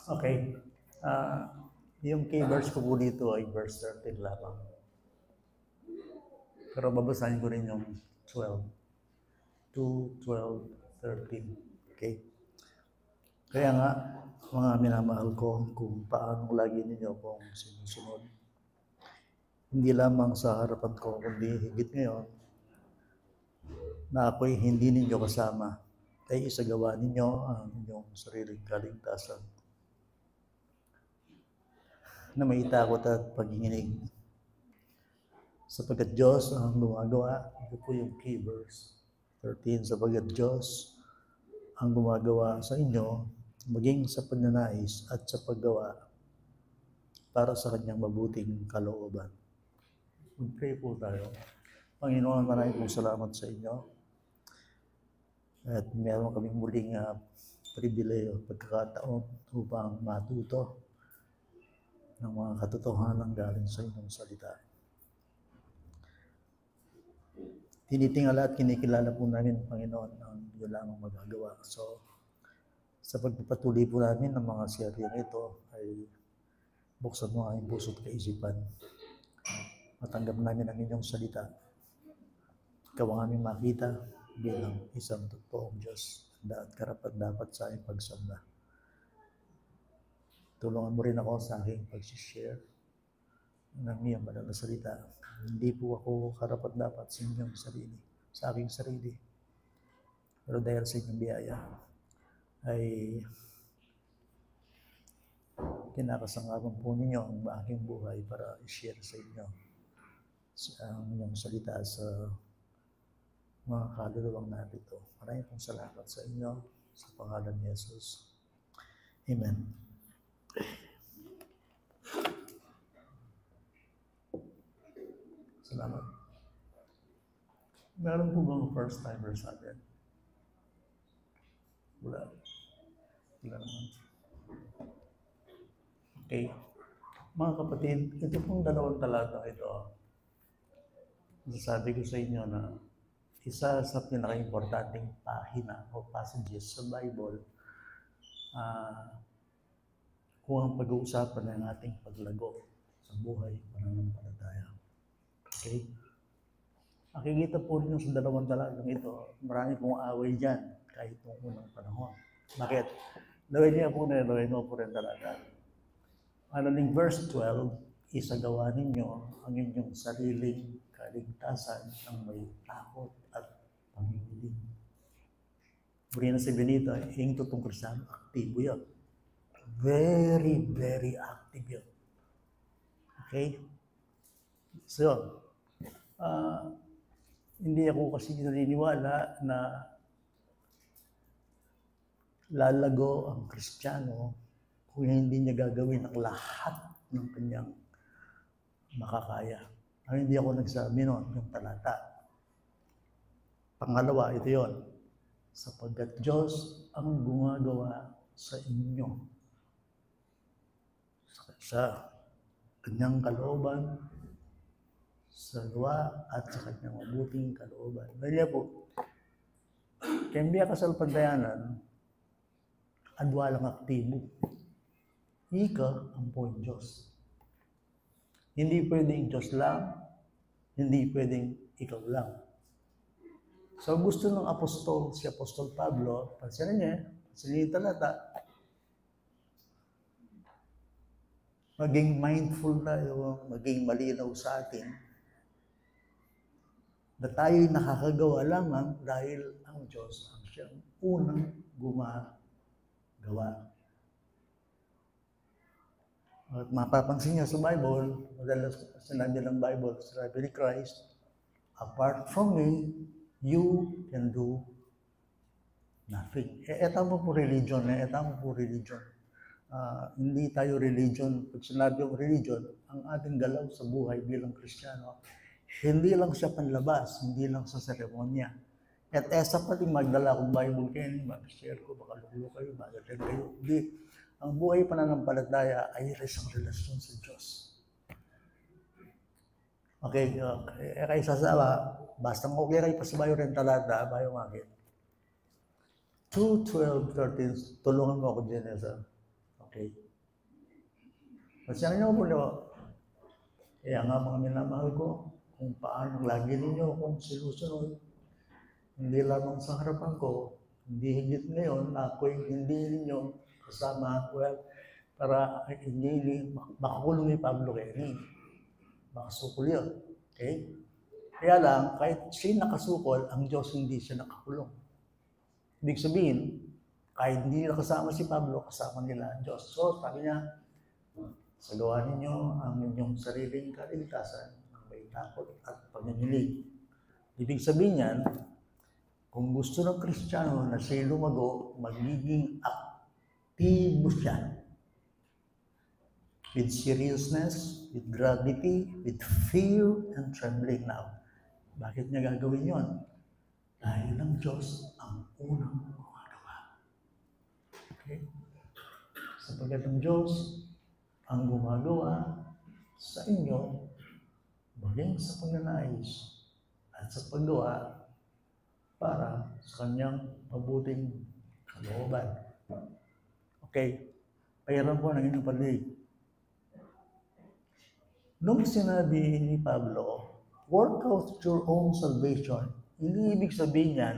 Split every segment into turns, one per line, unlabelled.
Okay. Yung key verse ko po dito ay verse 13 lamang. Pero babasahin ko rin yung 12. 2, 12, 13. Okay? Kaya nga, mga minamahal ko, kung paano lagi ninyo akong sinusunod. Hindi lamang sa harapan ko, kundi higit ngayon, na ako'y hindi ninyo kasama, ay isagawa ninyo ang inyong sariling kaligtasan na may takot at pag-inginig. Sapagkat Diyos ang gumagawa, ito po yung key verse 13, sapagkat Diyos ang gumagawa sa inyo, maging sa pagnanais at sa paggawa para sa kanyang mabuting kalooban. Mag-pray po tayo. Panginoon, maraming pong salamat sa inyo. At meron kaming muling pribileyo, pagkakataon upang matuto ng mga katotohanan galing sa inyong salita. Tinitingala at kinikilala po namin, Panginoon, ang iyo lamang magagawa. So, sa pagpapatuloy po namin ng mga serye na ito, ay buksan mo ang aming puso at kaisipan. Matanggap namin ang inyong salita. Ikaw ang aming makita bilang isang totoong Diyos at karapat-dapat sa aming pagsamba. Tulungan mo rin ako sa aking pag-share ng iyong banal na salita. Hindi po ako karapat-dapat sa inyong sarili, sa aking sarili. Pero dahil sa inyong biyaya, ay kinakasangkapan po ninyo ang aking buhay para i-share sa inyo ang inyong salita sa mga kaluluwang narito. Maraming pong salamat sa inyo sa pangalan ni Jesus. Amen. Salamat. Meron po bang first timer sa atin? Wala. Wala naman. Okay. Mga kapatid, ito pong dalawang talata ito. Sasabi ko sa inyo na isa sa pinaka-importanting pahina o passages sa Bible kung ang pag-uusapan ng ating paglago sa buhay, pananampalataya. Okay? Makikita po rin sa dalawang talatang ito, marami pong away dyan kahit noong unang panahon. Bakit? Lawin niya po na lawin mo po rin talata. Ng verse 12, isagawa ninyo ang inyong sariling kaligtasan ng may takot at panginginig. Buri na si Benito, yung totoong Kristiyano, aktibo yun. Very, very active yun. Okay? So, hindi ako kasi naniniwala na lalago ang Kristiyano kung hindi niya gagawin ang lahat ng kanyang makakaya. Hindi ako nagsabi nun, yung talata. Pangalawa, ito yun. Sapagkat Diyos ang gumagawa sa inyo sa kanyang kalooban, sa gawa at sa kanyang mabuting kalooban. Dahil po, kaya kasalpadayanan, adwalang aktibo. Ika ang po Diyos. Hindi pwedeng Diyos lang, hindi pwedeng ikaw lang. So gusto ng apostol, si Apostol Pablo, pansinin yung talata, maging mindful tayo, maging malinaw sa atin, na tayo'y nakakagawa lamang dahil ang Diyos ang siyang unang gumagawa. At mapapansin niyo sa Bible, madalas sinabi ng Bible, sinabi ni Christ, apart from me, you can do nothing. Etama po religion. Hindi tayo religion. Pag sinabi yung religion, ang ating galaw sa buhay bilang Kristiyano, hindi lang sa panlabas, hindi lang sa seremonya. At esa pati magdala akong Bible kayo, mag-share ko, baka lulo kayo, mag-attend kayo. Hindi. Ang buhay pananampalataya ay isang relasyon sa Diyos. Okay, kay sasawa, basta okay kayo pasibayo rin talata, bayo makit. 2, 12, 13, tulungan mo ako dyan, sir. Okay. Masya nyo po na, kaya nga mga minamahal ko, kung paano lagi ninyo kung sinusunod, hindi lamang sa harapan ko, hindi higit ngayon, ako'y hindi ninyo kasama, well, para hindi makakulong ni Pablo Kenny. Makasukol yun. Okay? Kaya lang, kahit siya nakasukol, ang Diyos hindi siya nakakulong. Ibig sabihin, kahit hindi nakasama si Pablo, kasama nila ang Diyos. So, sabi niya, sagawa ninyo ang inyong sariling kaligtasan ng may takot at pagninginig. Ibig sabihin niyan, kung gusto ng Kristiyano na siya lumago, magiging aktibo siya. With seriousness, with gravity, with fear and trembling now. Bakit niya gagawin yon? Dahil ang Diyos ang unang gumagawa. Okay? Sapagkat ang Diyos ang gumagawa sa inyo, maging sa pagnanais at sa paggawa para sa kanyang mabuting kalooban. Okay, payaran po ng inyong palig. Nung sinabi ni Pablo, work out your own salvation, hindi ibig sabihin yan,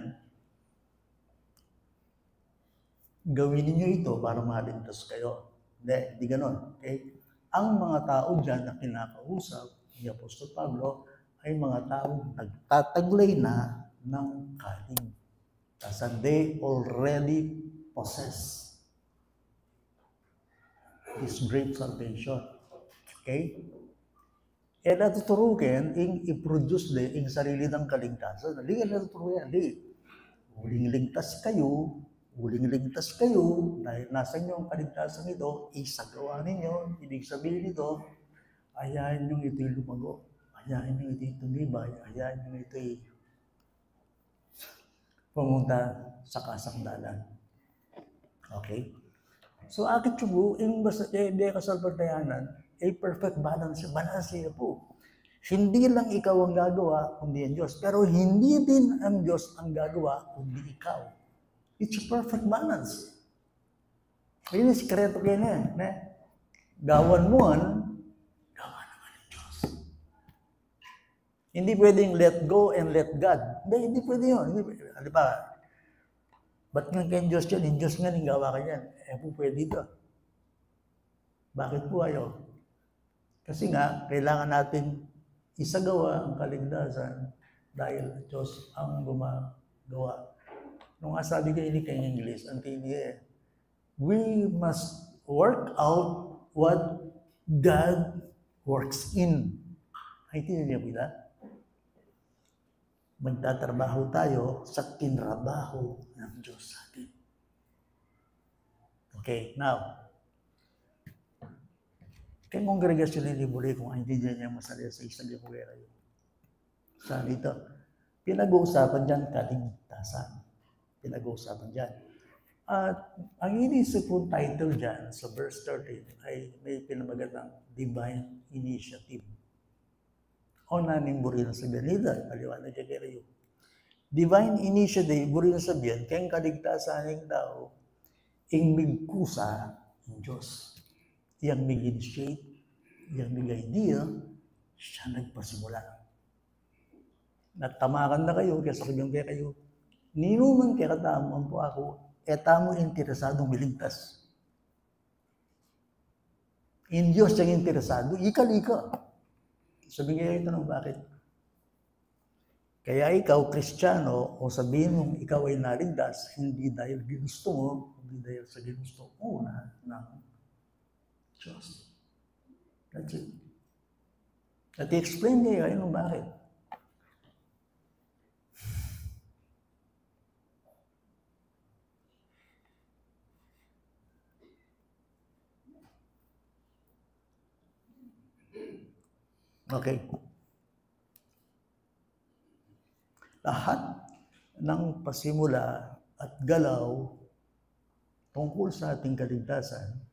gawin niyo ito para maligtas kayo. Hindi ganon. Okay? Ang mga tao dyan na kinakausap ni Apostol Pablo ay mga taong nagtataglay na ng kaling. As they already possess this great salvation. Okay? E natuturukin, i-produce ang sarili ng kaligtasan. Hindi ka natuturukin. Hindi. Huling ligtas kayo, dahil nasa inyo ang kaligtasan ito, isagawa ninyo. Ibig sabihin nito, ayahin nyo ito'y lumago. Ayahin nyo ito'y tumibay. Ayahin nyo ito'y pumunta sa kasangdalan. Okay? So, akit sugo, yung kasalpertayanan, a perfect balance. Balance po. Hindi lang ikaw ang gagawa, kundi ang Diyos. Pero hindi din ang Diyos ang gagawa, kundi ikaw. It's a perfect balance. Yun yung sikreto kayo na yan. Gawan mo gawa naman ng Diyos. Hindi pwedeng let go and let God. Hindi pwede yun. Di ba? Ba't nga kayong Diyos yan? Yung Diyos nga, gawa ka yan. Po pwede ito. Bakit po ayaw? Kasi nga, kailangan natin isagawa ang kaligtasan dahil Diyos ang gumagawa. Nung sabi ko ini kay English, ang TDA, we must work out what God works in. Ay, tinanong niyo ba? Magtatrabaho tayo sa tinrabaho ng Diyos sa atin. Okay, now, kaya kongregasyon ni Libuli kung hindi niya masali sa isang libulera yun. Sa dito, pinag-uusapan dyan kaligtasan. Pinag-uusapan dyan. At ang inisip kong title dyan sa verse 13 ay may pinamagatang Divine Initiative. O namin buri na sabihin nila, paliwanag kaya kayo. Divine Initiative, buri na sabihin, kayang kaligtasan ng tao, ing migkusa ng Diyos. Yang mig-initiate, yang mig-idea, siya nagpasimula. Natamakan na kayo, kaya sabihin kaya kayo, ninuman kaya kataman po ako, tamo interesadong miligtas. In Diyos siyang interesado, ika-ika. Sabihin kayo ito ng bakit? Kaya ikaw, Kristiyano, o sabihin mong ikaw ay naligtas, hindi dahil ginusto mo, hindi dahil sa ginusto una ng Diyos. That's it. At i-explain niya kayo ng bakit. Okay. Lahat ng pasimula at galaw tungkol sa ating kaligtasan,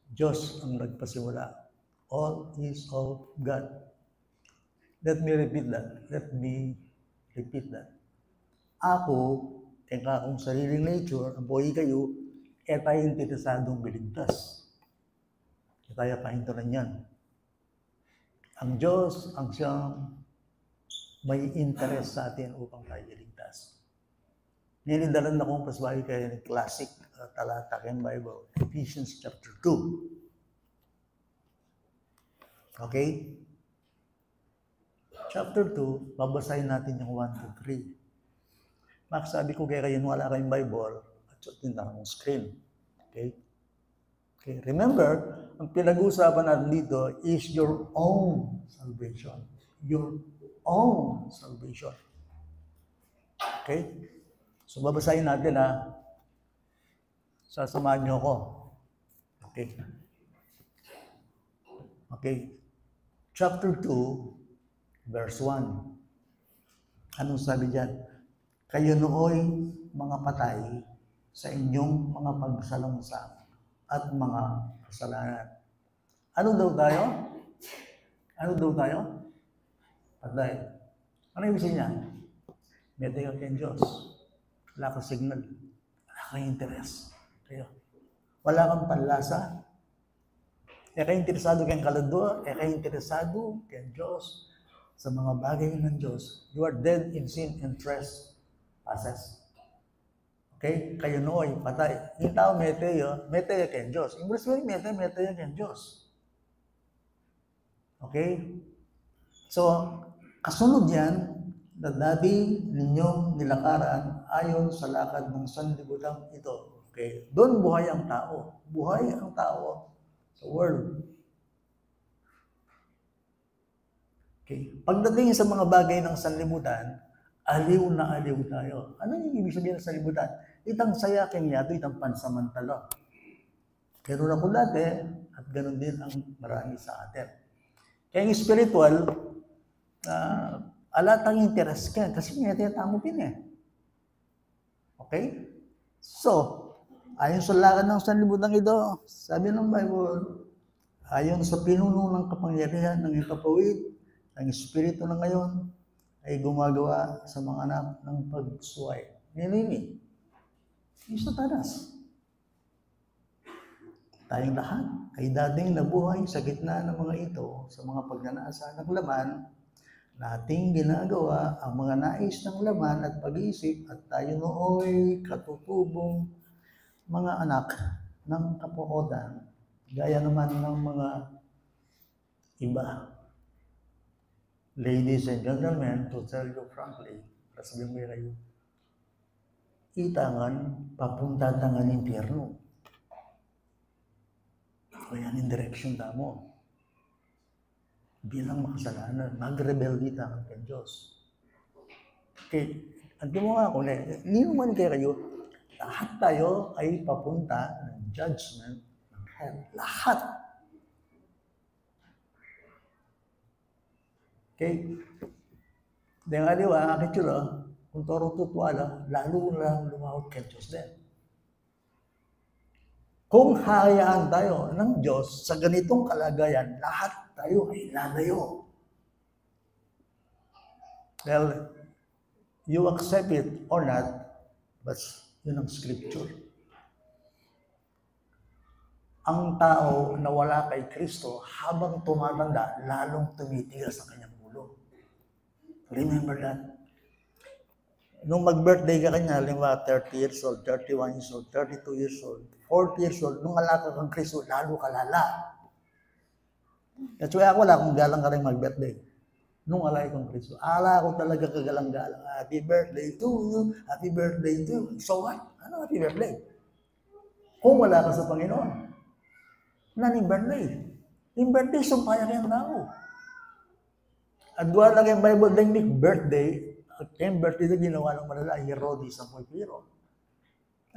Diyos ang nagpasimula. All is of God. Let me repeat that. Ako, teka kung sariling nature, ang buhay kayo, tayo interesadong biligtas. Tayo pahintunan yan. Ang Diyos, ang siyang may interest sa atin upang tayo iligtas. Ninidalan na kong pasbahay kayo ng classic talata ng Bible, Ephesians chapter 2. Okay? Chapter 2, babasahin natin yung 1 to 3. Sabi ko kayo wala kayong Bible, at suotin na akong screen. Okay? Okay? Remember, ang pinag-uusapan natin dito is your own salvation. Your own salvation. Okay? So, babasahin natin Sasamahan niyo ako. Okay? Okay. Chapter 2, verse 1. Anong sabi dyan? Kayo nooy mga patay sa inyong mga pagsalamsang at mga kasalanan. Ano daw tayo? Patay. Ano yung ibig niya? Metay ka kay Diyos. Wala kang signal. Wala kang interest. Wala kang panlasa. Kayo interesado kayong kaluluwa. Kayo interesado kay Diyos sa mga bagay ng Diyos. You are dead in sin and trespasses. Okay? Kayo nooy, patay. Yung tao, metay kay Diyos. English mo yung metay kay Diyos. Okay? So, kasunod yan, na dati ninyong nilakaran ayon sa lakad ng sanlibutan ito. Okay? Doon buhay ang tao. Buhay ang tao sa world. Okay? Pagdating sa mga bagay ng sanlibutan, aliw na aliw tayo. Ano yung ibig sabihin ng sanlibutan? Itang saya keng yato, itang pansamantala. Pero na ko dati, at ganun din ang marami sa atin. Kaya yung spiritual, alatang interest ka kasi may tinatangopin Okay? So, ayon sa lakad ng sanlibutan ito, sabi ng Bible, ayon sa pinuno ng kapangyarihan ng ikapawid, ang espiritu na ngayon ay gumagawa sa mga anak ng pagsuway. Nilini. Yung Satanas. Tayong lahat ay dating nabuhay sa gitna ng mga ito, sa mga pagnanasa ng laman, nating ginagawa ang mga nais ng laman at pag-iisip at tayo nooy katutubong mga anak ng kapuotan, gaya naman ng mga iba. Ladies and gentlemen, to tell you frankly, sabihin mo kayo, itangan, papunta tangan impyerno. Kaya ang direction mo. Bilang makasalanan, mag-rebelde tayo kay Diyos. Okay, ang gumawa ko hindi naman kayo, lahat tayo ay papunta ng judgment ng hell. Lahat. Okay? Dahil nga diwa, ang akitsura, kung toro tutwala, lalo lang lumawag kay Diyos din. Kung hayaan tayo ng Diyos sa ganitong kalagayan, lahat tayo ay lalayo. Well, you accept it or not, but yun ang scripture. Ang tao na wala kay Kristo, habang tumatanda, lalong tumitigas sa kanyang ulo. Remember that? Nung mag-birthday ka kanya, 30 years old, 31 years old, 32 years old, 40 years old, nung alaka kang Kristo, lalo kalala. That's why ako wala akong galang ka rin mag-birthday. Nung alay kang Kristo. Ala ko talaga kagalang-galang. Happy birthday to you. Happy birthday to you. So what? Ano happy birthday? Kung wala ka sa Panginoon. Naning birthday. Yung birthday, sumpaya kayang tao. At wala kayong Bible dahil birthday, at kayong birthday na ginawa ng malala, Herodes ang Pulpiro.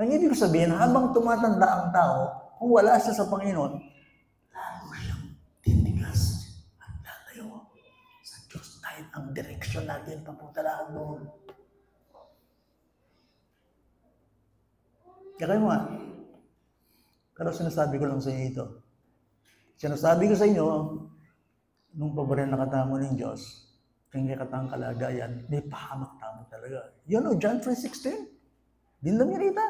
Ang ibig sabihin, habang tumatanda ang tao, kung wala siya sa Panginoon, lalo siyang titigas at lalayo sa Diyos dahil ang direksyon natin papunta lahat doon. Kaya kayo nga, pero sinasabi ko lang sa inyo ito. Sinasabi ko sa inyo, nung paborin nakatamo ng Diyos, kanya katang kalagayan, may pahamak-tamak talaga. You know, John 3:16? Din na mirita.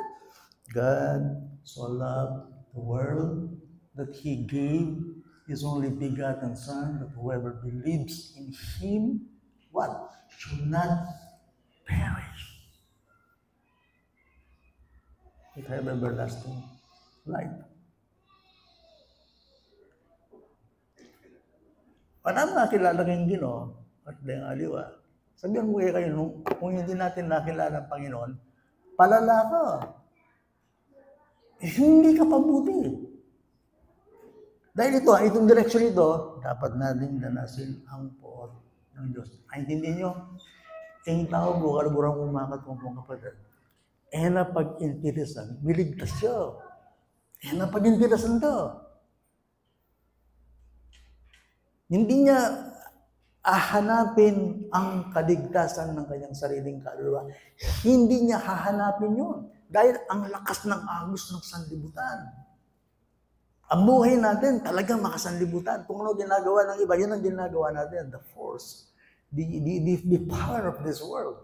God so loved the world that He gave His only begotten Son, that whoever believes in Him, what? Should not perish, but have everlasting life. Paano nakilala kayong Ginoo at dahil aliwa? Sabihan mo kayo, kung hindi natin nakilala ang Panginoon, palala ka. Hindi ka pabuti. Dahil itong direksyon ito, dapat natin danasin ang poon ng Diyos. Ay, hindi nyo, ang tao mo, kalaburang umakat mga kapatid. Na pag-interesan, miligtas siya. Na pag-interesan to. Hindi niya hahanapin ang kaligtasan ng kanyang sariling kaluluwa. Hindi niya hahanapin yun. Dahil ang lakas ng agos ng sanlibutan. Ang buhay natin talagang makasanlibutan. Kung ano ginagawa ng iba, yun ang ginagawa natin. The force, the power of this world.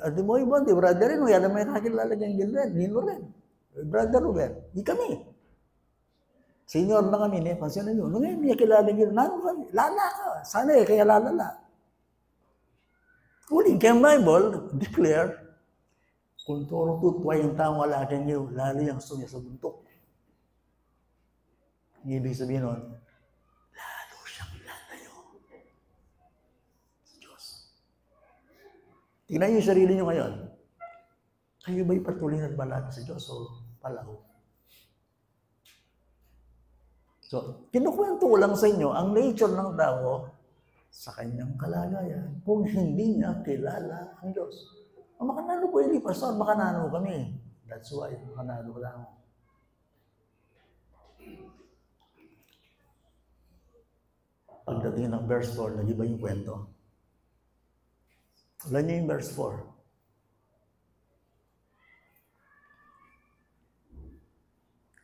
At mo iba, di brother rin, yan ang may kakilala kang gilid, Nino rin. Brother Ruben, di kami. Senior na kami, pansin na nyo. Nung ngayon, may kilala nyo, lala ka. Sana kaya lalala. Uling kaya Bible, declare, kung turong tutwa yung taong wala kang nyo, lalo yung sunya sa buntok. Ibig sabihin nun, lalo siyang lalayo. Sa Diyos. Tingnan niyo yung sarili niyo ngayon. Kayo ba'y patuloy na balad sa Diyos o palaho? So, kinukwento ko lang sa inyo ang nature ng tao sa kanyang kalagayan kung hindi niya kilala ang Diyos. Ang makanano po hindi, Pastor, makanano kami. That's why, makanano lang. Pagdating ng verse 4, nag-iba yung kwento. Alam niyo yung verse 4.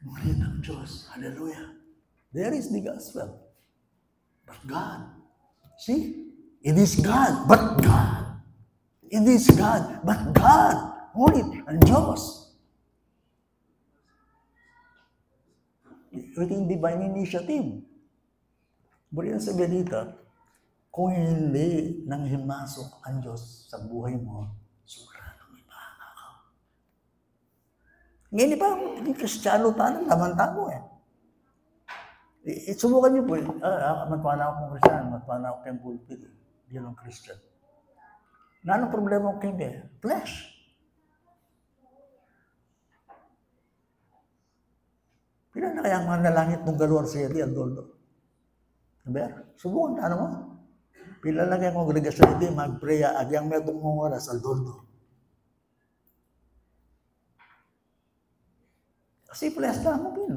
Ngunit ang Diyos, hallelujah. There is the gospel. But God, see? It is God, but God. It is God, but God. Ngunit ang Diyos. Ito yung divine initiative. Buli na sabihin dito, kung hindi nang himasok ang Diyos sa buhay mo, sigurado may baka ka. Ngayon pa, hindi Kristiyano tayo, laman tayo eh. Subukan niyo po, matwana ako kung Kristiyano, matwana ako kayong pulpit, hindi lang Christian. Na anong problema ko kayo? Flesh. Pila na kaya ang mga nalangit ng galwar siya, di Aldoldo? Sabi, subukan na mo. Pila na kaya kongregasyon ito, mag-pray, agyang may itong mga oras, Aldoldo. Kasi flesh na mo, pila.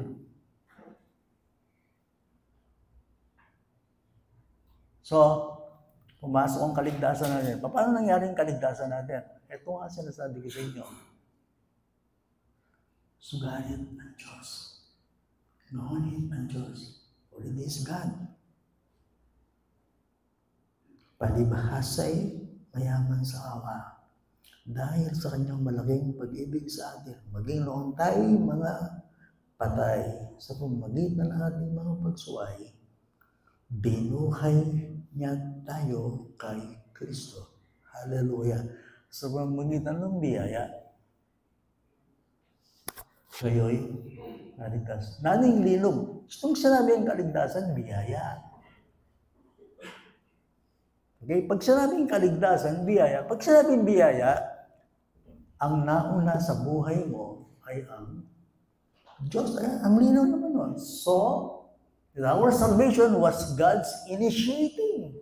So, pumasok ang kaligtasan natin. Paano nangyari ang kaligtasan natin? Ito nga sinasabi ko sa inyo. Sugalit ng Diyos. Ngunit ng Diyos. For it is God. Palibhasay, mayaman sa awa. Dahil sa kanyang malaking pag-ibig sa atin, maging noon tayo mga patay sa pamamagitan ng ating mga pagsuway, binuhay niya tayo kay Kristo. Hallelujah. Sa pamamagitan ng biyaya, kayo'y naligtas. Naning linog. Itong sinabi ang kaligtasan, biyaya. Okay? Pag sinabing kaligtasan, biyaya. Pag sinabing biyaya, ang nauna sa buhay mo ay ang Diyos. Ang linaw naman nun. So, our salvation was God's initiating.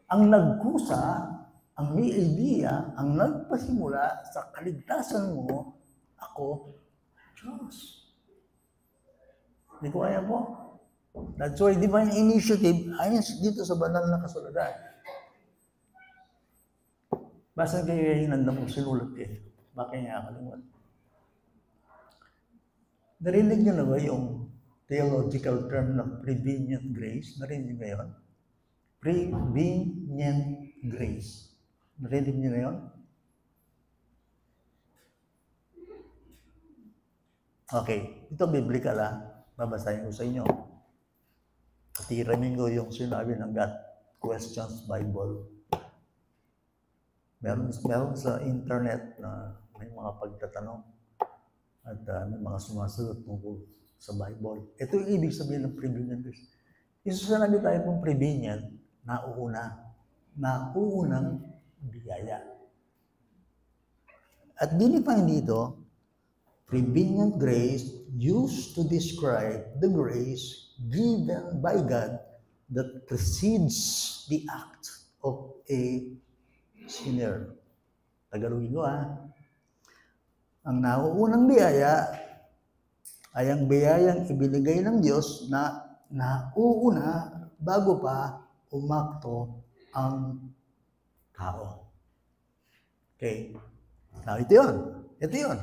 Ang nagkusa, ang may idea, ang nagpasimula sa kaligtasan mo, ako, Diyos. Hindi ko kaya po. That's why divine initiative, ayon dito sa banal na kasulatan. Basta kayo hinanda mo, sinulat kayo. Bakit nga kalimutan? Narinig niyo na ba yung theological term ng prevenient grace? Narinig niyo ba yun? Prevenient grace. Narinig niyo na yun? Okay, ito biblical babasahin ko sa inyo. Tiramin ko yung sinabi ng God Questions Bible. Meron sa internet na may mga pagtatanong at may mga sumasagot tungkol sa Bible. Ito yung ibig sabihin ng prevenient grace. Isusunod tayo pong prevenient, nauunang biyaya. At dinipang dito, prevenient grace used to describe the grace given by God that precedes the act of a sinner. Tagalogin ko Ang nauunang biyaya ay ang biyayang ibinigay ng Diyos na nauuna bago pa umakto ang tao. Okay. Now, ito yun.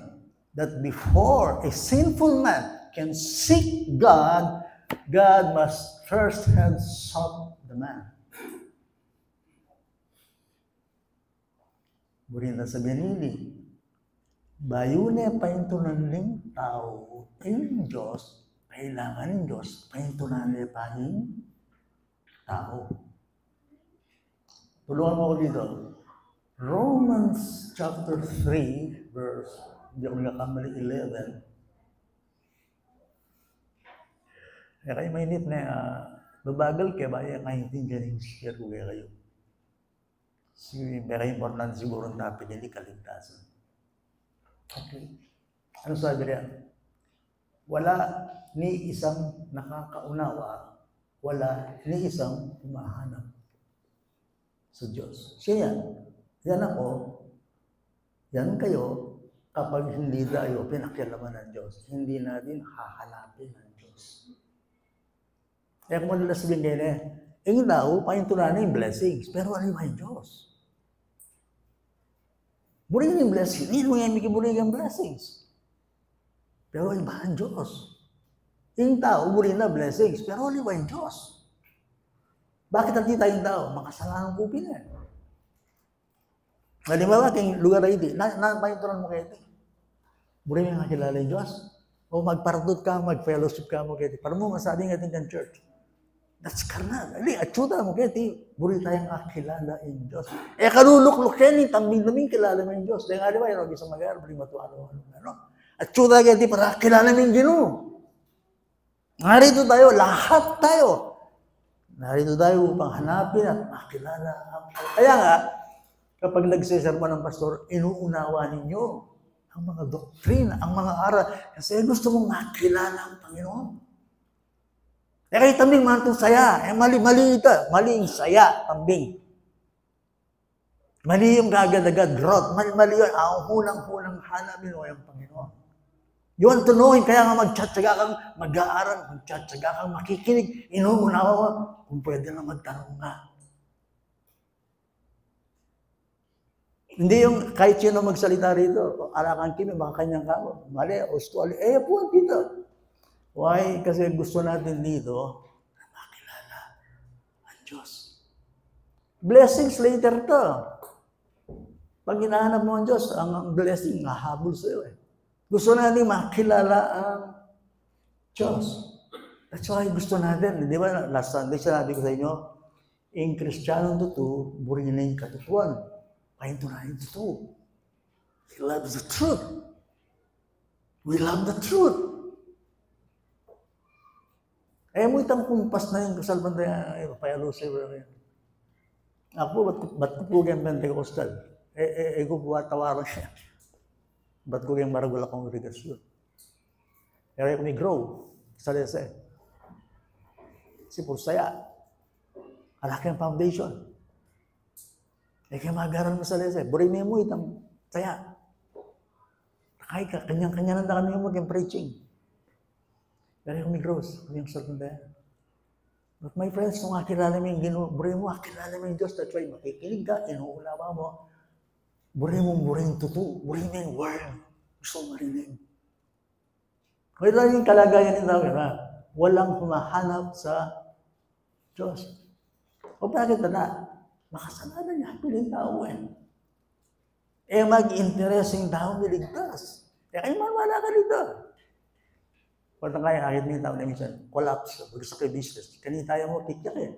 That before a sinful man can seek God, God must first have sought the man. Burin na sabihin nili, bayune paintunan ng tao, yung Diyos, kailangan ng Diyos, paintunan niya pa yung tao. Tulungan mo ako dito. Romans chapter 3, verse, hindi ako nakakamali, 11. Kaya kayo mainit na babagal kaya ba yung kaintindihan yung share ko kaya kayo. Very important siguro ang topic hindi kaligtasan. Okay. Ano sabi riyan? Wala ni isang nakakaunawa, wala ni isang humahanap sa Diyos. Siya yan. Yan ako, yan kayo, kapag hindi tayo pinakialaman ng Diyos, hindi natin hahanapin ng Diyos. Kaya kung madalas sabihin kayo yung tao, pahintunan yung blessings, pero ano yung Diyos? Buring yung blessings, hindi mo yan buring yung blessings. Pero iba ang Diyos. Yung tao, buring na blessings, pero ano yung Diyos? Bakit natin tayong tao? Makasalanang kupin yan. Halimbawa, kayong lugar na ito, pahintunan mo kayo ito. Buring yung nakilala yung Diyos. O magparadot ka, mag-fellowship ka mo kayo ito. Para mo masabi ng ating church. That's karnal. Ali, atsuda mo kayo ito. Buring tayong kakilala yung Diyos. Kaluluk-luk yan, tambing-tambing kilala mo yung Diyos. Dahil nga, di ba, yung isang mag-aaral, buring matuano. Atsuda kayo ito, para kilala mo yung Gino. Narito tayo, lahat tayo. Narito tayo upang hanapin at makilala. Kaya nga, kapag nagsisermon ng pastor, inuunawa ninyo ang mga doktrina, ang mga aral. Kasi gusto mong makilala ang Panginoon. Kayo tambing man itong saya. Mali ito. Mali yung saya, tambing. Mali yung gagad-agad growth. Mali yun. Ang hunang-hunang hanapin mo yung Panginoon. You want to know Him, kaya nga magtsatsaga kang mag-aaral, magtsatsaga kang makikinig, inuunawa mo, kung pwede na magtanong nga. Hindi yung kahit sino magsalita rito, alakan kimi, baka kanyang kamo. Mali, usto, po, dito. Why? Kasi gusto natin dito, makilala ang Diyos. Blessings later to. Pag hinahanap mo ang Diyos, ang blessing, nahabol sa'yo Gusto natin makilala ang Diyos. That's why gusto natin. Di ba, last Sunday, sinabi ko sa inyo, in Kristiyano to, burin na yung katutuan. Pahintunahin ito. He loves the truth. We love the truth. Mo itang kumpas na yung kasalbanda payalo sa iyo. Ako, ba't ko po yung Pentecostal? Ko po atawaran siya. Ba't ko yung maragula kongregasyon? Kaya ko ni grow sa lesa. Si Pursaya. Alaki ang foundation. Kaya mag-aral mo sa lesa. Burin mo itang saya. Kaya ka, kanyang-kanya nanda kami mo yung preaching. Kaya ko ni grows, yung salbanda. But my friends, kung akilala mo yung burin mo, akilala mo yung Diyos. That's why makikinig ka, inuulawa mo. Burin tuto. Burin mo yung word. Gusto marinig. Kaya lang yung kalagayan nito, walang humahanap sa Diyos. O bakit na? Makasalanan niya, piling tao eh. Eh mag-interesting tao niligtas. Eh kayo wala ka dito. Kung kaya kahit may tao na minsan, collapse, bagsak kayo business. Kanina tayo mo, tikyak eh.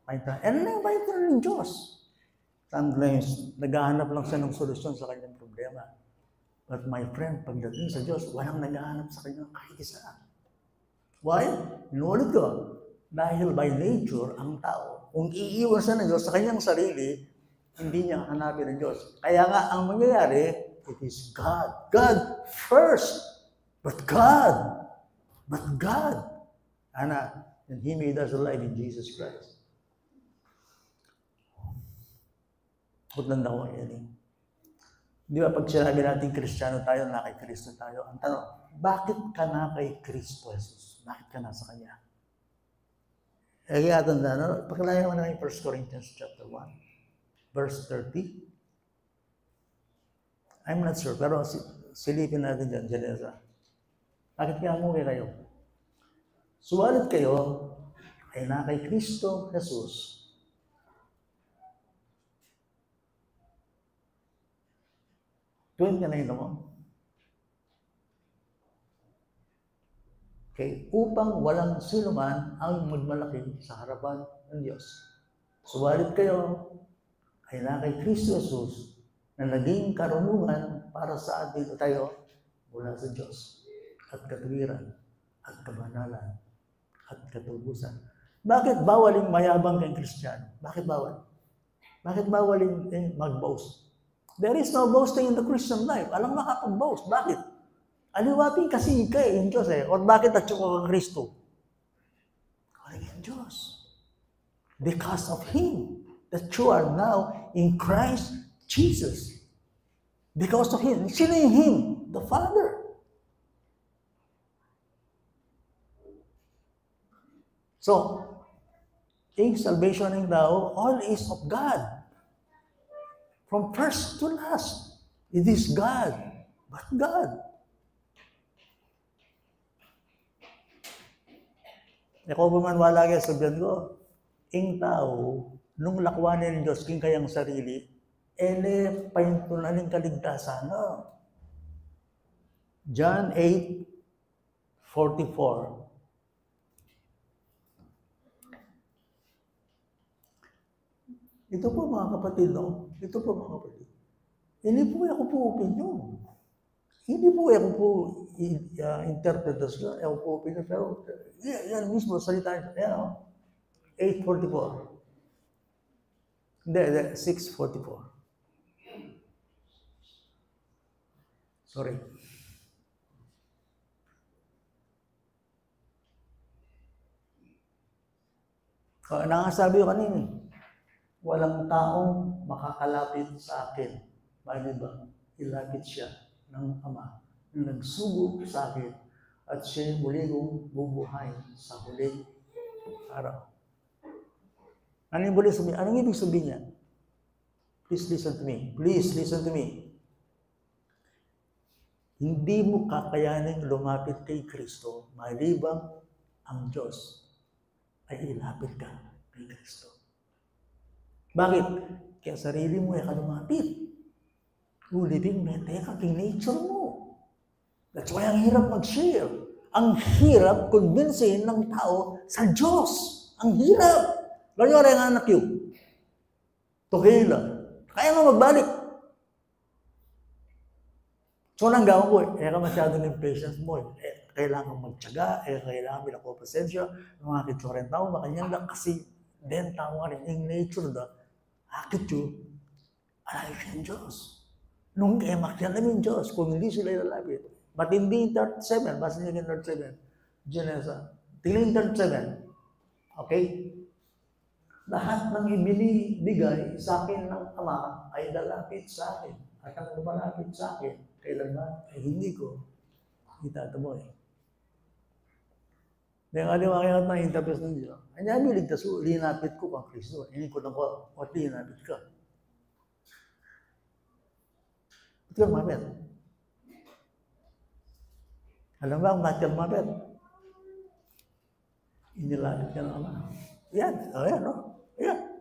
Ano na yung bait ng Diyos? Sometimes, naghahanap lang siya ng solusyon sa kanyang problema. But my friend, pagdating sa Diyos, walang naghahanap sa kanyang kahit isa. Why? Inulit ko. Dahil by nature, ang tao, kung iiwan siya ng Diyos sa kanyang sarili, hindi niya hanapin ng Diyos. Kaya nga, ang mangyayari, it is God. God first. But God. And He made us alive in Jesus Christ. Kutanda ko yan eh. Di ba pag sinabi natin Kristiyano tayo, na kay Kristo tayo, ang tanong, bakit ka na kay Kristo Jesus? Bakit ka na sa Kanya? Eh kaya tanda, no? Pakilaya mo na yung 1 Corinthians chapter 1, verse 30. I'm not sure, pero silipin natin dyan, Janessa. Bakit kaya umuwi kayo? Suwalit kayo ay na kay Kristo Jesus. Tuwin ka na yun mo. Okay, upang walang sinuman ang magmalaki sa harapan ng Diyos. Suwalit kayo ay na kay Kristo Jesus na naging karunungan para sa atin tayo mula sa Diyos at katuwiran at kabanalan at katubusan. Bakit bawal yung mayabang kang Kristiyano? Bakit bawal? Bakit bawal yung mag-boast? There is no boasting in the Christian life. Alam makapag-boast. Bakit? Aliwating kasi ka yung Diyos eh. O bakit nagtsuko kang Kristo? Kaling yung Diyos. Because of Him that you are now in Christ Jesus. Because of Him. Sino yung Him? The Father. So, yung salvation ng tao, all is of God. From first to last, it is God. But God. Ikaw pa man wala kayo sabihan ko, ang tao, nung lakwanin ng Diyos, king kayang sarili, ele, pahintunan ng kaligtasan. No? John 8:44. Ito po mga kapatid, no? Ito po mga kapatid. Hindi po ako po opinion. Hindi po ako po interpretation. Ako po opinion. Pero yan mismo, salita niya. Yan, no? 8:44. Hindi, 6:44. Sorry. Nangasabi ko kanina, walang taong makakalapit sa akin. Maliban, ilapit siya ng Ama na nagsugo sa akin at siya'y muli kong bubuhay sa huling araw. Anong ibig sabihin niya? Please listen to me. Please listen to me. Hindi mo kakayanin lumapit kay Kristo maliban ang Diyos ay ilapit ka kay Kristo. Bakit? Kaya sarili mo ay kalumapit. Living meteka king nature mo. That's why ang hirap mag-share. Ang hirap convincein ng tao sa Diyos. Ang hirap. Lalo yung anak yun. Tukila. Kaya nga magbalik. So nang gawin ko kaya ka masyadong impatience mo kailangan magtyaga, kailangan bilang ko pasensya, mga kitloren tao, makanyang lang kasi then tao nga rin, yung nature da, akit yun, alay siya Diyos. Nung emak yan namin Diyos, kung hindi sila ilalapit. But hindi 37, basta niya yung 37, Genesa. Tingnan yung 37, okay? Lahat ng ibinibigay sa akin ng Ama ay lalapit sa akin. At ang lumalapit sa akin, kailangan ay hindi ko itataboy. Dahil aliwangan na interpret ng Diyos. Ang nami ligtas ko, linapit ko kang Kristo. Hindi ko lang ko, at linapit ka. Ba't ka lumapit? Alam ba kung bakit ka lumapit? Inilapit ka ng Ama. Yan, ayan, no? Ayan.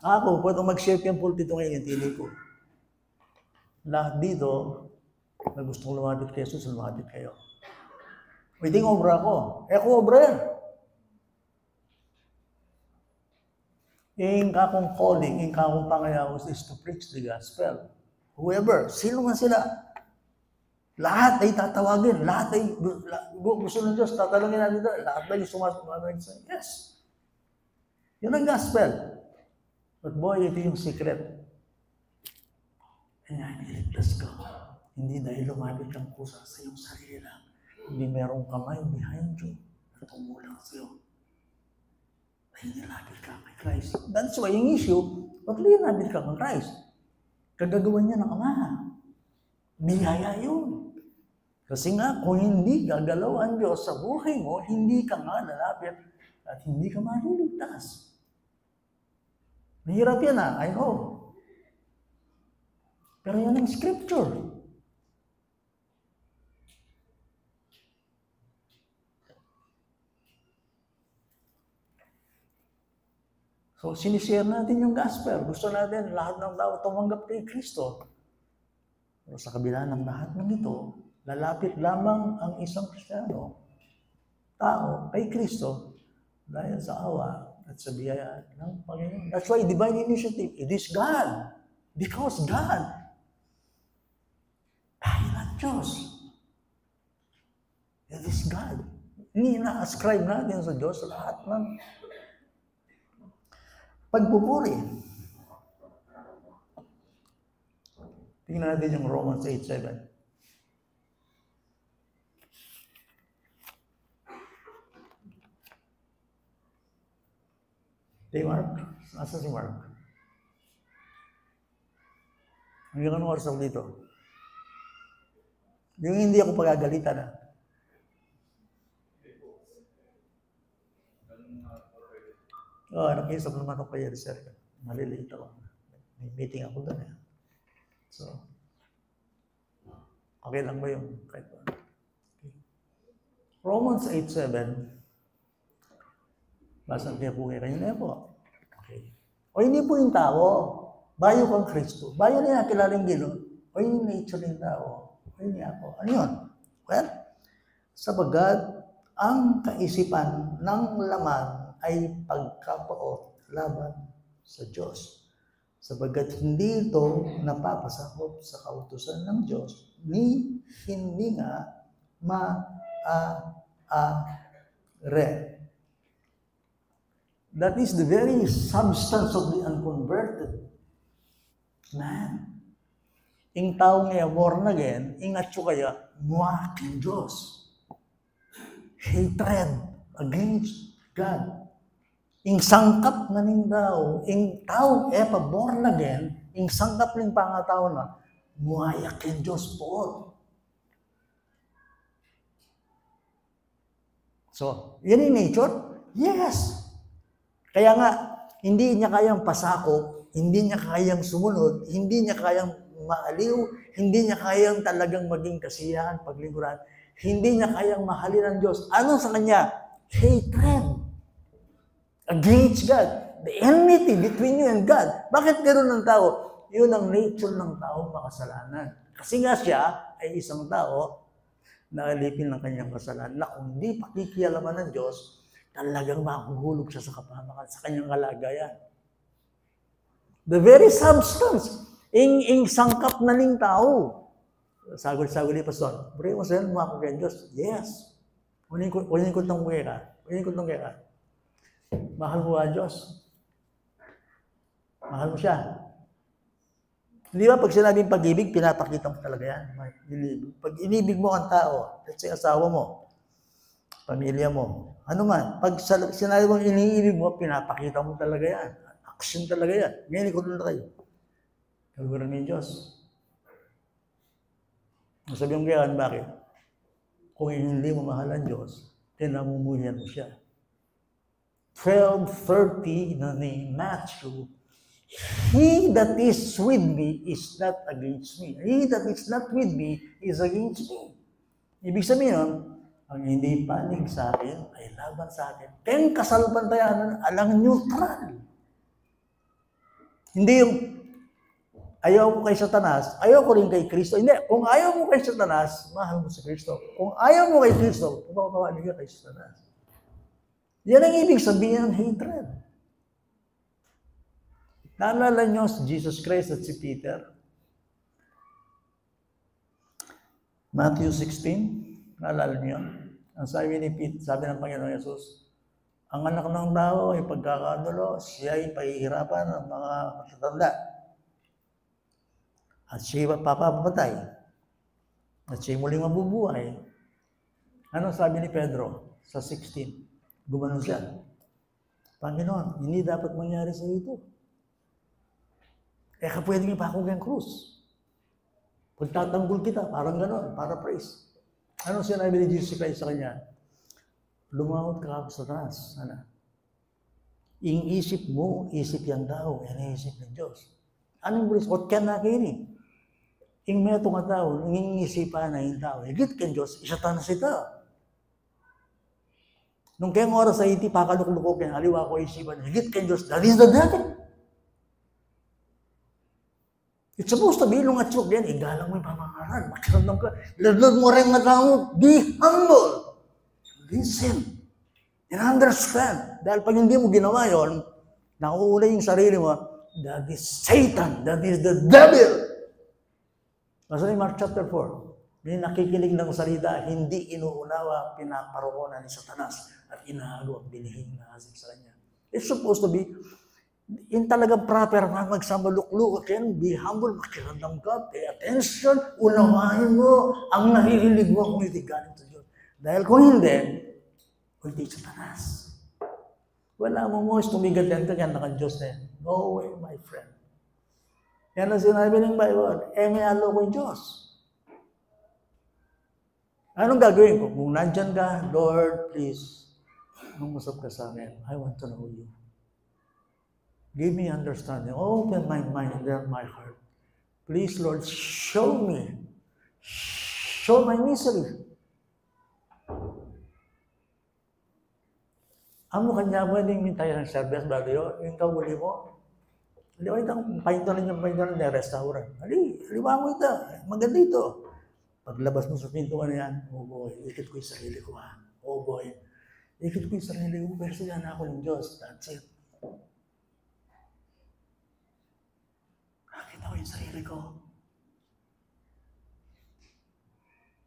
Ako, pwede mag-share yung pulpito ngayon, yung tili ko. Lahat dito, na gustong lumapit kay Jesus, lumapit kayo. Pwedeng obra ko. Ako obra yan. Yung kakong calling, yung kakong pangayawos is to preach the gospel. Whoever, sino man sila, lahat ay tatawagin, lahat ay gusto ng Diyos, tatalungin natin ito, lahat ay sumasabi. Yes. Yun ang gospel. But boy, ito yung secret. Kaya niligtas ka. Hindi dahil lumapit kang kusa sa iyong sarili lang. Hindi merong kamay behind you na tumulong sa iyo. Ay, nilapit ka kay Christ. That's why yung issue, ba't nilapit ka kay Christ? Kagagawan niya ng Ama. Biyaya yun. Kasi nga, kung hindi gagalaw ang Diyos sa buhay mo, hindi ka nga lalapit at hindi ka maliligtas. Mahirap yan I know. Pero yan ang scripture. So, sinishare natin yung gospel. Gusto natin lahat ng tao tumanggap kay Kristo. Pero sa kabila ng lahat ng ito, lalapit lamang ang isang Kristiyano, tao, kay Kristo dahil sa awa at sa biyaya ng Panginoon. That's why divine initiative, it is God. Because God, dahil ang Diyos, it is God. Hindi na-ascribe natin sa Diyos lahat ng pagpupuri. Tingnan natin yung Romans 8:7. Hey, Mark? Nasa si Mark? Hanggang anong oras ako dito? Yung hindi ako pagagalitan na. Nakiusap naman ako kay Sir. Maliliit ako. May meeting ako doon eh. So, okay lang ba yung kahit pa? Okay. Romans 8:7. Basan kaya po kayo kanina po. Okay. O hindi po yung tao. Bayo kang Kristo. Bayo niya kilalang Ginoo. O yung nature ng tao. O hindi ako. Ano yun? Well, sabagat ang kaisipan ng laman ay pagkapaot laban sa Diyos. Sabagat hindi ito napapasakop sa kautusan ng Diyos, ni hindi nga ma-are. That is the very substance of the unconverted man. Ing tao nga born again, ingatyo kaya, muwak ng Diyos. Hatred against God. Ing sangkap na ning tao, ing tao pa born again, ing sangkap ning pangatao na, muwayak ng Diyos po. So, yan yung nature? Yes. Kaya nga, hindi niya kayang pasakop, hindi niya kayang sumunod, hindi niya kayang maaliw, hindi niya kayang talagang maging kasiyahan, paglingkuran, hindi niya kayang mahalin ang Diyos. Ano sa kanya? Hatred against God. The enmity between you and God. Bakit ganoon ng tao? Yun ang nature ng taong makasalanan. Kasi nga siya ay isang tao na alipin ng kanyang kasalanan na kung hindi pakikialaman ng Diyos, talagang mahuhulog siya sa kapahamakan, sa kanyang kalagayan. The very substance, ing sangkap na ning tao. Sagol-sagol ni Pastor, bro, mo sa'yo, mga kong Diyos. Yes. Unin ko itong kaya ka. Mahal mo ang Diyos. Mahal mo siya. Hindi ba pag sinabing pag-ibig, pinapakita mo talaga yan. Pag inibig mo ang tao, let's say asawa mo, pamilya mo, ano man, pag sinabi mong iniibig mo, pinapakita mo talaga yan. Action talaga yan. Ngayon, ikaw na kayo. Kaguran ng Diyos. Sabi mo kaya, bakit? Kung hindi mo mahal ang Diyos, tinamumuhian mo siya. 12:30 na ni Matthew, he that is with me is not against me. He that is not with me is against me. Ibig sabihin, ang hindi panig sa akin ay laban sa akin. Kaya kasalbantayanan alang neutral. Hindi yung ayaw mo kay Satanas, ayaw ko rin kay Kristo. Hindi, kung ayaw mo kay Satanas, mahal mo si Kristo. Kung ayaw mo kay Kristo, pumapawali ka kay Satanas. Yan ang ibig sabihin ng hatred. Naalala nyo si Jesus Christ at si Peter? Matthew 16, naalala nyo? Ang sabi ni Peter, sabi ng Panginoon Yesus, ang anak ng tao ay pagkakadulo, siya ay pahihirapan ng mga matatanda. At siya ay papapatay. At siya ay muling mabubuhay. Ano sabi ni Pedro sa 16? Gumanon siya. Panginoon, hindi dapat mangyari sa ito. Pwede nga pa akong krus. Pagtatanggol kita, parang ganon, para praise. Ano sinabi ni Jesus Christ sa kanya? Lumawat ka sa taas. Ano? Yung isip mo, isip yan tao, yan ang isip ng Diyos. Anong bulis? What can na kini? Yung may itong tao, yung isipan na yung tao, higit kang Diyos, isatan na sita. Nung kayong oras sa iti, pakalukluko kayo, haliwa ko isipan, higit kang Diyos, that is the devil. It's supposed to be lungatsok yan, igalang mo yung pamamaraan, makiramdam ka, lalod mo rin na tao, be humble. Listen and understand. Dahil pag hindi mo ginawa yun, nakuulay yung sarili mo, that is Satan, that is the devil. Basta ni Mark chapter 4, may nakikinig ng salita, hindi inuunawa, pinaparokonan ni Satanas at inahago ang binihing na asik sa kanya. It's supposed to be, in talagang proper na magsamalukluko yan, be humble, makiramdam ka, pay attention, unawain mo ang nahihilinig mo kung hindi galing sa Diyos. Dahil kung hindi Satanas. Wala mo tumigat yan ka ng Diyos na yan. No way, my friend. Yan ang sinabi ng Bible, may alo ko yung Diyos. Anong gagawin ko? Kung nandyan ka, Lord, please, umusap ka sa akin. I want to know you. Give me understanding. Open my mind and my heart. Please, Lord, show me. Show my misery. Amo kanya mo din mintay ng service bago yun. Yung kawuli mo. Haliwa itang pahintonan ng restaurant. Haliwa mo ito. Maganda ito. Paglabas mo sa pintuan na yan, oh boy, ikit ko yung sarili ko ha. Oh boy, ikit ko yung sarili ko. Pero yan ako ng Diyos. That's it. Nakita ko yung sarili ko.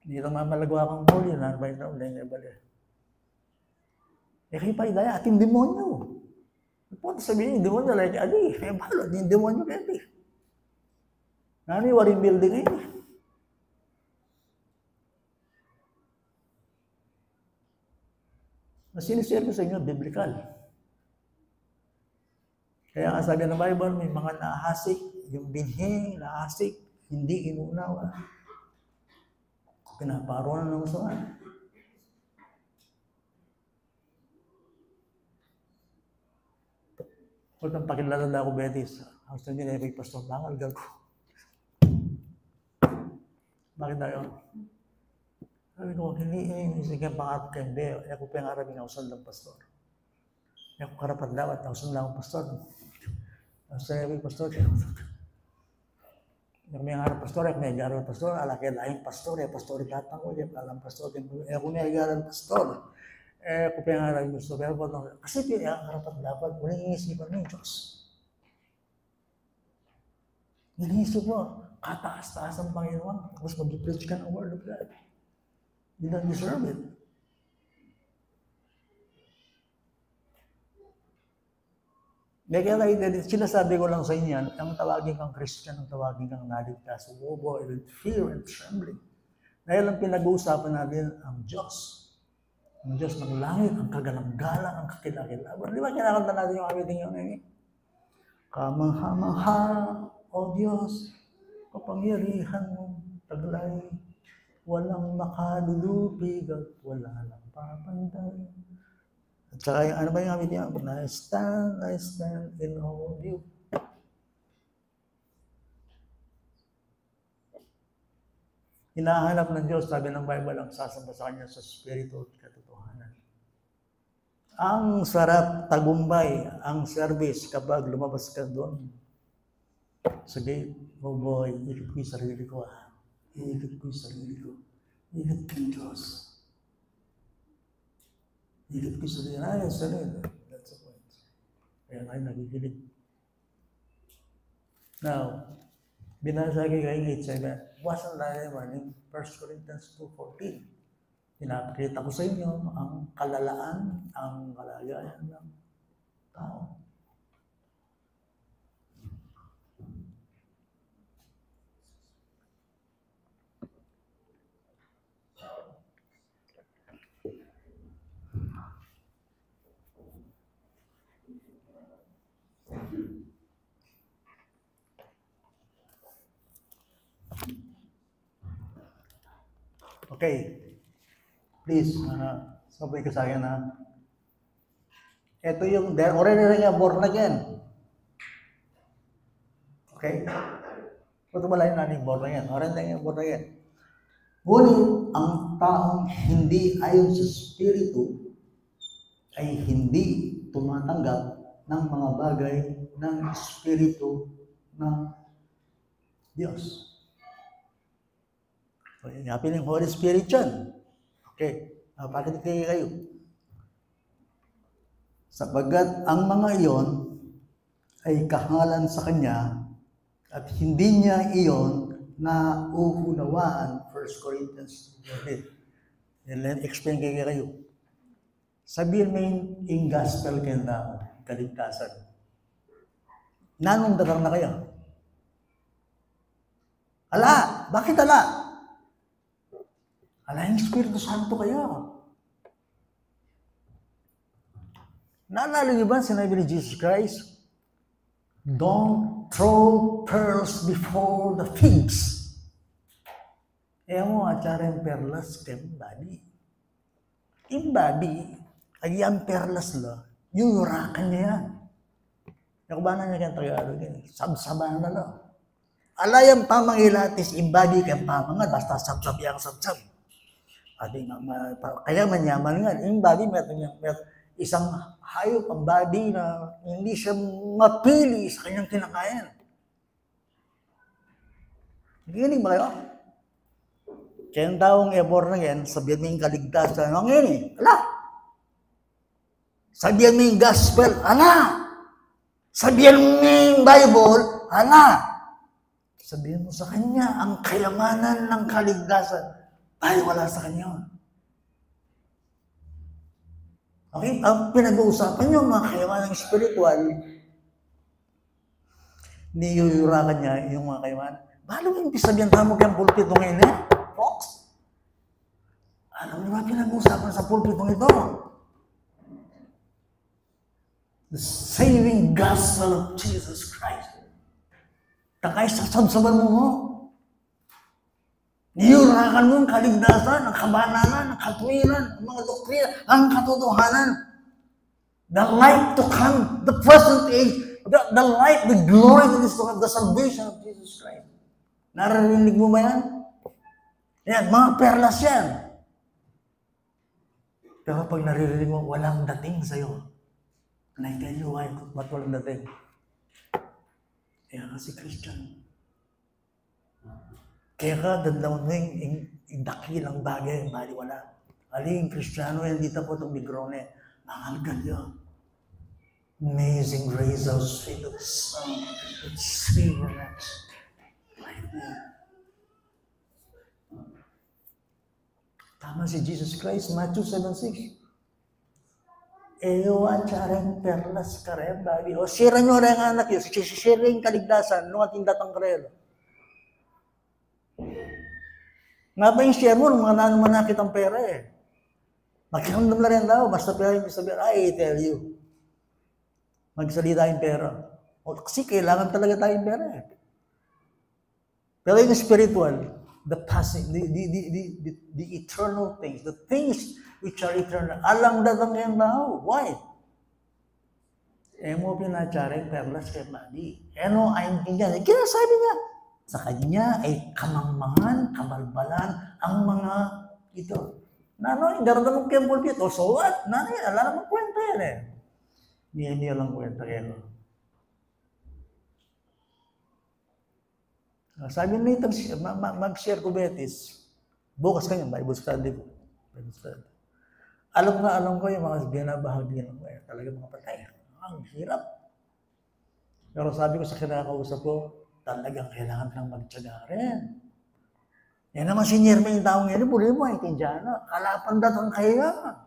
Hindi lang mamalagwa kang huli. Narbay na ulit na balik. Kayo pa idaya, ating demonyo. Punta sabihin, yung demonyo, like, may balot, yung demonyo, kaya. Nani, waring building ngayon. Mas siniserve sa inyo, biblical. Kaya ang sabi ng Bible, may mga naahasik, yung binhi, naahasik, hindi inuunawa. Pinaparoon ng usawan. Kung ang pakilala na ako, Betis, ang sabi niya, may pastor, nangalgal ko. Bakit na yun? Sabi ko, hindi sige pangarap ka, hindi. Ako pangarap ng usan ng pastor. Ako karapat dapat, usan lang ang pastor. Ang sabi, pastor, yung may harap pastor, may garang pastor, alaki laing pastor, pastor katang ko, alam pastor, ako may garang pastor. Kung pinangarap yung gusto, pero kasi pinangarap dapat, walang iisipan ng Diyos. Nanisip mo, kataas-taas ang Panginoon, tapos mag-preach ka ng word of God. You don't deserve it. Kaya sinasabi ko lang sa inyo, ang tawagin kang Christian, ang tawagin kang naligtas, ubo, with fear and trembling. Dahil ang pinag-uusapan natin ang Diyos. Ang Diyos ng langit, ang kagalang-galang, ang kakilakilaban. Di ba kinakanta natin yung awiting yun ngayon? Kamangha-mangha, O Diyos, kapangyarihan mo, taglay, walang makadulupig at wala lang papantay. At saka yung, ano ba yung awiting yun? I stand in awe of you. Hinahanap ng Diyos, sabi ng Bible, ang sasamba sa Kanya sa Espiritu at katotohanan. Ang sarap tagumpay, ang service kapag lumabas ka doon. Sige, oh boy, ikot ko yung sarili ko Ikot ko yung sarili ko. Ikot ko yung Diyos. Ikot ko yung sarili. That's the point. Kaya kayo nagigilig. Now, binasa kay 8:7, wasn't that in 1 Corinthians 2:14. Pinapakita ko sa inyo ang kalalaan, ang kalagayan ng tao. Okay. Please, sabay ka sa akin Ito yung, they're already born again. Okay? Ito malayo natin born again. Already born again. Ngunit ang taong hindi ayon sa Espiritu ay hindi tumatanggap ng mga bagay ng Espiritu ng Diyos. Okay, yapin yung Holy Spirit yan. Okay, bakit kayo? Sapagkat ang mga iyon ay kahalan sa Kanya at hindi niya iyon na uunawaan. 1 Corinthians 2:8. And then explain kayo. Sabihin mo yung gospel kayo na kaligtasan. Nanong darang na kayo? Ala! Bakit ala? Ala, yung Espiritu Santo kayo. Naalala niyo ba sinabi ni Jesus Christ? Don't throw pearls before the pigs. Mo, atsara yung perlas kay body. Yung body, ay yung perlas la, yuyurakan niya yan. Nakubanan niya kayong Tagalog yan. Sabsabahan na lang. Ala yung tamang ilatis, yung body kayong pamangan, basta sabsab yung sabsab. Kaya manyaman nga, yung body, may isang hayop ang body na hindi siya mapili sa kanyang kinakain. Nagiginig ba kayo? Kaya yung taong born again, sabihan mo yung kaligtasan, ano ngayon ala! Sabihan mo yung gospel, ala! Sabihan mo yung Bible, ala! Sabihan mo sa kanya ang kayamanan ng kaligtasan. Ay, wala sa kanya. Okay? Ang pinag-uusapan nyo, mga kayamanang spiritual, niyuyurakan niya yung mga kayamanan. Balo yung sabihan tamo kayang pulpito ngayon Fox? Alam niyo ba pinag-uusapan sa pulpito ito? The saving gospel of Jesus Christ. Takay sasabsaban mo Niyurakan mo ang kaligtasan, ang kabananan, ang katwiran, ang mga doktrina, ang katotohanan. The light to come, the present age, the light, the glory that is to come, the salvation of Jesus Christ. Naririnig mo ba yan? Yan, mga perlas yan. Pero pag naririnig mo, walang dating sa'yo. And I tell you why, ba't walang dating? Kaya kasi Christian. Kaya ka, dandaman mo yung dakilang bagay, maliwala. Aling Kristiyano, hindi po itong migrone. Nangalgal yun. Amazing grace, how sweet of the sound, that saved us. Like that. Tama si Jesus Christ, Matthew 7:6. Eyo ang tsarang perlas karem, babi. O sira nyo rin ang anak yun, sira yung kaligtasan, nung ating datang karelo. Nga ba yung share mo, mga nanmanakit ang pera Magkiramdam na rin daw, basta pera yung sabihin, I tell you. Magsalita yung pera. O, kasi kailangan talaga tayong pera Pero yung spiritual, the passing, the eternal things, the things which are eternal, alang datang yan daw. Why? Mo pinachara yung perlas kay Madi. No, ayun niya. Kaya sabi niya, sa kanya ay kamangmangan, kabalbalan, ang mga ito. Nanoy, daradamang kayang pulpit. O so what? Nanoy, alam mo kwenta yan Hindi lang kwenta yan. Sabi nito, mag-share ko Betis. Bukas kanya, Bible study ko. Bible study. Alam ko yung mga binabahagian ko. Talaga mga patay. Ang hirap. Pero sabi ko sa kinakausap ko, talagang kailangan kang magtyaga rin. Yan naman si Nierme yung taong yan, puli mo, Indiana. Kalapan datang kaya.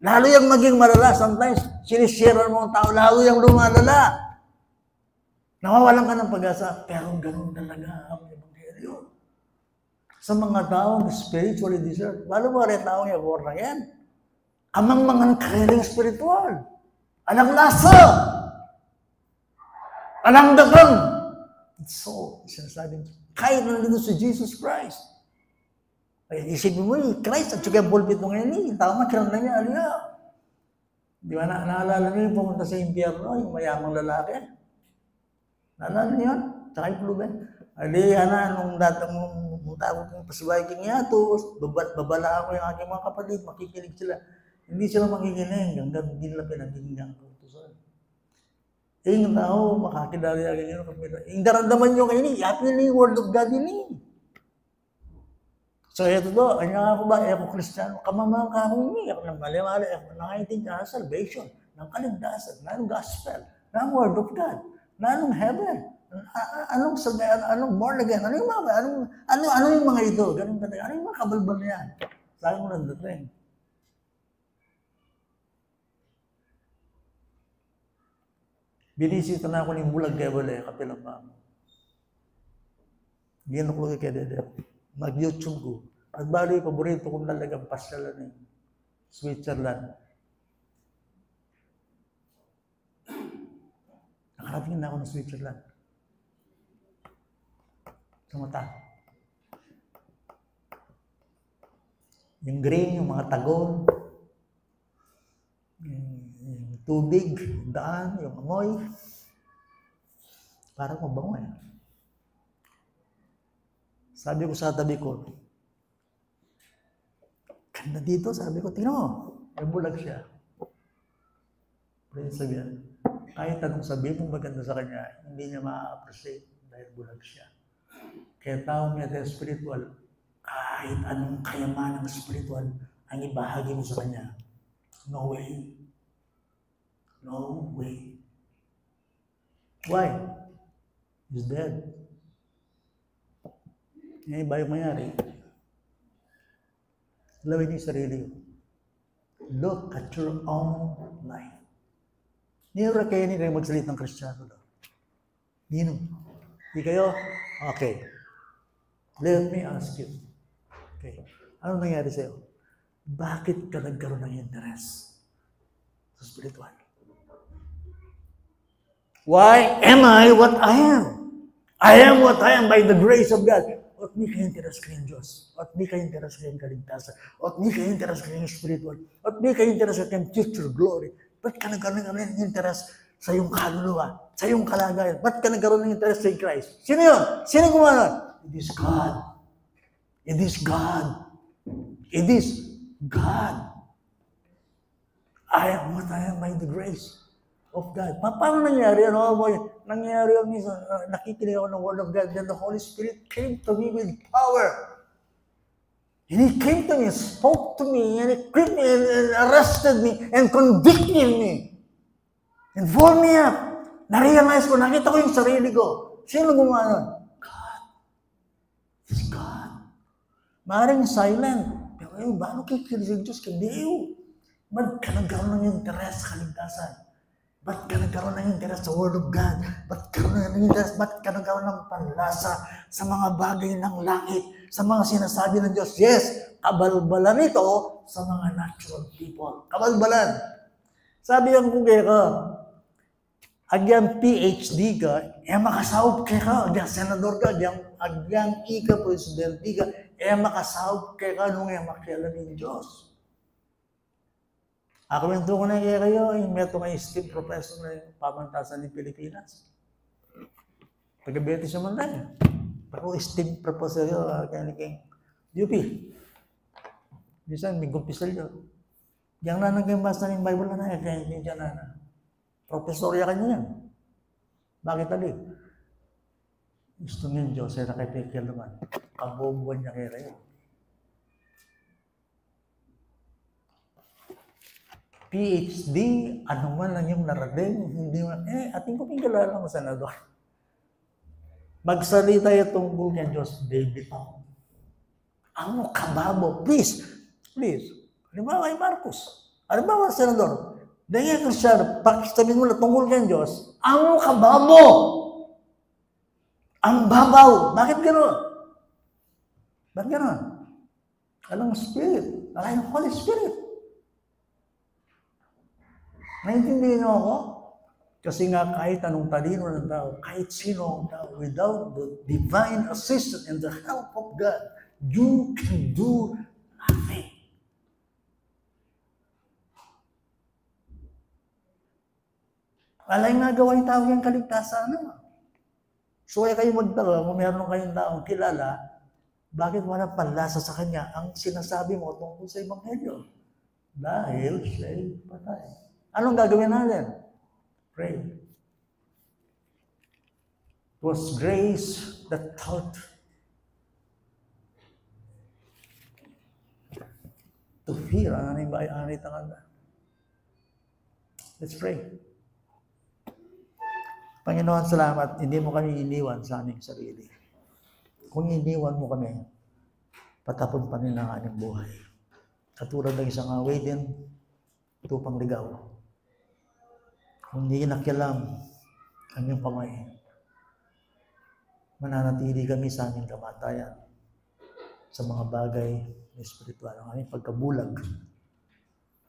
Lalo yung maging malala. Sometimes, sinishare mo ang tao, lalo yung lumalala. Nawawalan ka ng pag-asa, pero ganun talaga ang Ebanghelyo. Sa mga taong spiritually discerned, lalo mo rin taong yung born again. Amang mga kailing spiritual. Anang lasa. Anang dagang. So, sinasabing, kahit nandito si Jesus Christ. Ay, isipin mo Christ at saka yung pulpit mo ngayon tama, kilala na niya, alya. Di ba, naalala niyo yung pumunta sa impyerno, yung mayamang lalaki? Naalala niyo yun? Tsaka yung pluben. Ali, nung datang pumunta ako kung pasibaygin niya, babala ako yung aking mga kapatid, makikinig sila. Hindi sila makikinig, hanggang hindi nila pinagiginggan ko. Yung tao, makakilala niya ganyan. Yung daramdaman nyo kayo happy yung word of God ini. So, ito to, ano ako ba, ako Kristiyano, kamamang ka ako ini, ako ng mali-mali, ako nakaitindihan ng salvation, ng kaligtasan, ng gospel, ng word of God, ng heaven, anong born again, ano yung mga ito, ganun talaga, ano yung mga kabalbal na yan? Sabi mo lang dating. Binisita na ako ng bulag kaya wala kapilang mama. Ginok ko kay Dede. Mag-YouTube ko. At bali, paborito kong talagang pasyalan ng Switzerland. Nakarating na ako ng Switzerland. Sa mata. Yung green, yung mga tagol, yung tubig, yung daan, yung amoy. Parang mabango eh. Sabi ko sa tabi ko, ganda dito, sabi ko, tingnan mo, may bulag siya. Pero sabihan, kahit anong sabihin mong maganda sa kanya, hindi niya ma-appreciate dahil bulag siya. Kaya tao niya dahil spiritual, kahit anong kayamanang spiritual ang ibahagi mo sa kanya, no way. No way. Why? He's dead. Ngayon ba yung mayari? Lawin yung sarili. Look at your own life. Nira kayo ni kayo magsalit ng Kristiyano. Nino? Di kayo? Okay. Let me ask you. Okay. Ano nangyari sa'yo? Bakit ka nagkaroon ng interest sa spiritual? Why am I what I am? I am what I am by the grace of God. At di kayo interes kayong Diyos. At di kayo interes kayong kaligtasan. At di kayo interes kayong spiritual. At di kayo interes kayong future glory. Ba't ka nagkaroon ng interes sa iyong kaluluwa? Sa iyong kalagayan? Ba't ka nagkaroon ng interes sa Christ? Sino yun? Sino gumawa? It is God. It is God. It is God. I am what I am by the grace of God. Paano nangyari? Nangyari yung nakikinig ako ng Word of God, then the Holy Spirit came to me with power. And He came to me, spoke to me, and equipped me, and arrested me, and convicted me. And pulled me up. Na-realize ko, nakita ko yung sarili ko. Sino gumawa nun? God. It's God. Maaaring silent. Pero paano kikinig sa Diyos? Hindi yun. Ba't ka nagkaroon ng interes sa kaligtasan? Ba't ka nagkaroon ng interest sa Word of God? Ba't ka nagkaroon ng panlasa sa mga bagay ng langit, sa mga sinasabi ng Diyos? Yes, kabalbalan ito sa mga natural people. Kabalbalan. Sabi ang kugay ka, agyang PhD ka, makasahop ka, agyang senador ka, agyang ika, presidente ka, makasahop ka nung makialam ng Diyos. Ako yung ko na kayo, yung meto ng esteemed professor ng pamantasan ng Pilipinas. Taga-Betis naman tayo. Ako esteemed professor yun, kaya naging UP. Bisan, may gumpisal yun. Yang nanang kayo basta ng Bible na kaya hindi dyan na. Professorya kanya yan. Bakit ali? Gusto ng Diyos ay nakipikil naman. Kabobuan niya kaya yun. PhD, ano man lang yung narating, hindi man, ating ko pingalala mo, Senador. Magsalita yung tungkol niya, Diyos, baby pa. Ang kababo, please. Halimbawa kay Marcos. Halimbawa, Senador. Dahil yung Kristiyan, pakisabihin mo na tungkol niya, Diyos, ang kababo. Ang babaw. Bakit gano'n? Bakit gano'n? Alang Spirit. Alang Holy Spirit. Naintindihan niyo ako? Kasi nga kahit anong talino ng tao, kahit sino ang tao, without the divine assistance and the help of God, you can do nothing. Alay nga gawain tao yung kaligtasan naman. So kaya kayo magtaka, kung meron kayong taong kilala, bakit wala panlasa sa kanya ang sinasabi mo tungkol sa Ebanghelyo? Dahil siya'y patay. Anong gagawin natin? Pray. It was grace that taught to fear ang aning bayani tanganda. Let's pray. Panginoon, salamat, hindi mo kami iniwan sa aming sarili. Kung iniwan mo kami, patapon pa rin ang aming buhay. Katulad ng isang awitin, tupang ligaw. Kung hindi nakialam ang iyong pamay, mananatili kami sa aming kamatayan, sa mga bagay na espiritual, ang aming pagkabulag,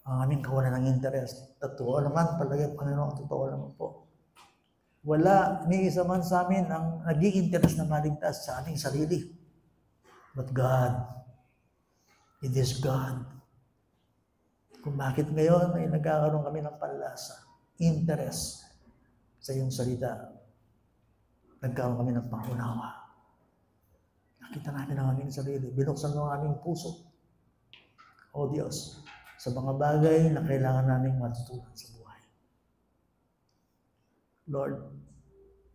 ang aming kawalan ng interes. Totoo naman, palagi Panginoon, totoo naman po. Wala ni isa man sa amin ang naging interes na maligtas sa ating sarili. But God, it is God. Kung bakit ngayon ay nagkakaroon kami ng panlasa, interes sa iyong salita, nagkaroon kami ng pangunawa. Nakita namin ang aming sarili, binuksan mo ang aming puso. O Diyos, sa mga bagay na kailangan namin matutunan sa buhay. Lord,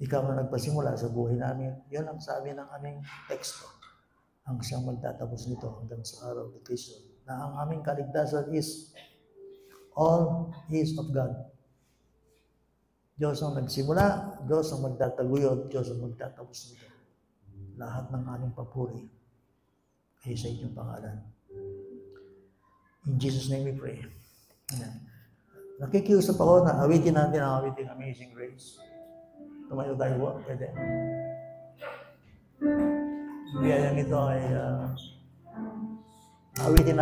ikaw na nagpasimula sa buhay namin. Yan ang sabi ng aming teksto. Ang siyang magtatapos nito hanggang sa araw ng Kristo. Na ang aming kaligtasan is all is of God. Diyos ang nagsimula, Diyos ang magtataguyod, Diyos ang magtatapos nito. Lahat ng aming papuri ay sa inyong pangalan. In Jesus' name we pray. Amen. Nakikiusap ako na awitin natin ang awiting Amazing Grace. Tumayo tayo po. Pwede. Biyayang ito ay awitin natin.